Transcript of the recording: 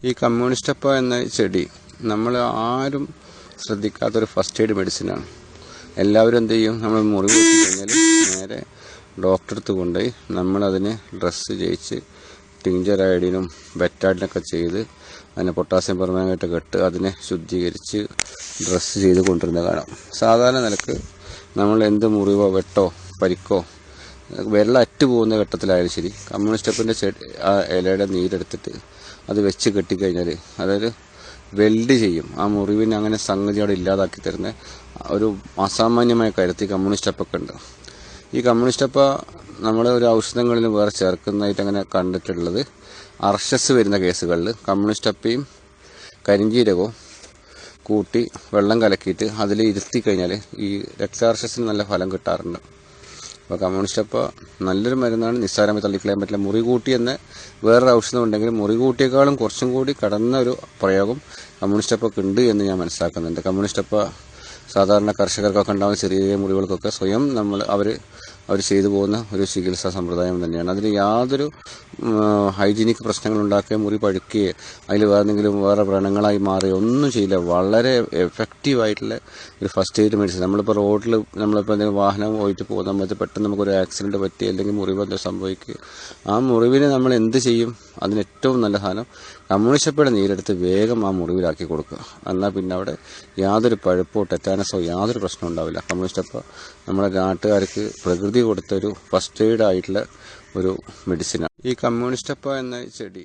ഈ കമ്മ്യൂണിസ്റ്റപ്പ എന്ന ചെടി നമ്മൾ ആരും ശ്രദ്ധിക്കാത്തൊരു ഫസ്റ്റ് എയ്ഡ് മെഡിസിനാണ്. എല്ലാവരും എന്ത് ചെയ്യും, നമ്മൾ മുറിവ് കഴിഞ്ഞാൽ നേരെ ഡോക്ടറെ അടുത്ത് കൊണ്ടുപോയി നമ്മളതിന് ഡ്രസ്സ് ചെയ്യിച്ച് ടിഞ്ചർ അയഡിനും ബെറ്റാഡിനൊക്കെ ചെയ്ത് അതിനെ പൊട്ടാസ്യം പെർമാംഗനേറ്റ് ഇട്ട് അതിനെ ശുദ്ധീകരിച്ച് ഡ്രസ്സ് ചെയ്ത് കൊണ്ടുവരുന്ന കാണാം. സാധാരണ നിലക്ക് നമ്മൾ എന്ത് മുറിവോ വെട്ടോ പരിക്കോ വെള്ളം അറ്റ് പോകുന്ന ഘട്ടത്തിലായാലും ശരി, കമ്മ്യൂണിസ്റ്റപ്പിൻ്റെ ആ ഇലയുടെ നീരെടുത്തിട്ട് അത് വെച്ച് കെട്ടിക്കഴിഞ്ഞാൽ അതായത് വെൽഡ് ചെയ്യും. ആ മുറിവിനെ അങ്ങനെ സംഗതി അവിടെ ഇല്ലാതാക്കി തരുന്ന ഒരു അസാമാന്യമായ കാര്യത്തിൽ കമ്മ്യൂണിസ്റ്റപ്പൊക്കെ ഉണ്ട്. ഈ കമ്മ്യൂണിസ്റ്റപ്പ നമ്മൾ ഒരു ഔഷധങ്ങളിൽ വേറെ ചേർക്കുന്നതായിട്ട് അങ്ങനെ കണ്ടിട്ടുള്ളത് അർഷസ് വരുന്ന കേസുകളിൽ കമ്മ്യൂണിസ്റ്റപ്പയും കരിഞ്ചീരകവും കൂട്ടി വെള്ളം കലക്കിയിട്ട് അതിൽ ഇരുത്തി കഴിഞ്ഞാൽ ഈ രക്താർഷസിന് നല്ല ഫലം കിട്ടാറുണ്ട്. അപ്പോൾ കമ്മ്യൂണിസ്റ്റപ്പ നല്ലൊരു മരുന്നാണ്, നിസ്സാരമായി തള്ളിക്കളയാൻ പറ്റില്ല. മുറി കൂട്ടി എന്ന് വേറൊരു ഔഷധം ഉണ്ടെങ്കിൽ മുറി കൂട്ടിയേക്കാളും കുറച്ചും കൂടി കടന്ന ഒരു പ്രയോഗം കമ്മ്യൂണിസ്റ്റപ്പൊക്കെ ഉണ്ട് എന്ന് ഞാൻ മനസ്സിലാക്കുന്നുണ്ട്. കമ്മ്യൂണിസ്റ്റപ്പ സാധാരണ കർഷകർക്കൊക്കെ ഉണ്ടാകുന്ന ചെറിയ ചെറിയ മുറിവുകൾക്കൊക്കെ സ്വയം അവർ ചെയ്തു പോകുന്ന ഒരു ചികിത്സാ സമ്പ്രദായം തന്നെയാണ്. അതിന് യാതൊരു ഹൈജീനിക് പ്രശ്നങ്ങൾ ഉണ്ടാക്കുകയോ മുറി പഴുക്കുകയോ അതിൽ വേറെ വ്രണങ്ങളായി മാറുകയോ ഒന്നും ചെയ്യില്ല. വളരെ എഫക്റ്റീവായിട്ടുള്ള ഒരു ഫസ്റ്റ് എയ്ഡ് മെഡിസിൻ. നമ്മളിപ്പോൾ റോഡിൽ നമ്മളിപ്പോൾ എന്തെങ്കിലും വാഹനം പോയിട്ട് പോകുന്ന സമയത്ത് പെട്ടെന്ന് നമുക്കൊരു ആക്സിഡൻറ്റ് പറ്റി അല്ലെങ്കിൽ മുറിവ് എന്തോ സംഭവിക്കുക, ആ മുറിവിനെ നമ്മൾ എന്ത് ചെയ്യും? അതിന് ഏറ്റവും നല്ല സാധനം കമ്മ്യൂണിസ്റ്റപ്പയുടെ നീരെടുത്ത് വേഗം ആ മുറിവിലാക്കി കൊടുക്കുക. എന്നാൽ പിന്നെ അവിടെ യാതൊരു പഴുപ്പോ ടെറ്റാനസോ യാതൊരു പ്രശ്നം ഉണ്ടാവില്ല. കമ്മ്യൂണിസ്റ്റപ്പ നമ്മുടെ നാട്ടുകാർക്ക് പ്രകൃതി കൊടുത്തൊരു ഫസ്റ്റ് എയ്ഡ് ആയിട്ടുള്ള ഒരു മെഡിസിനാണ് ഈ കമ്മ്യൂണിസ്റ്റപ്പ എന്ന ചെടി.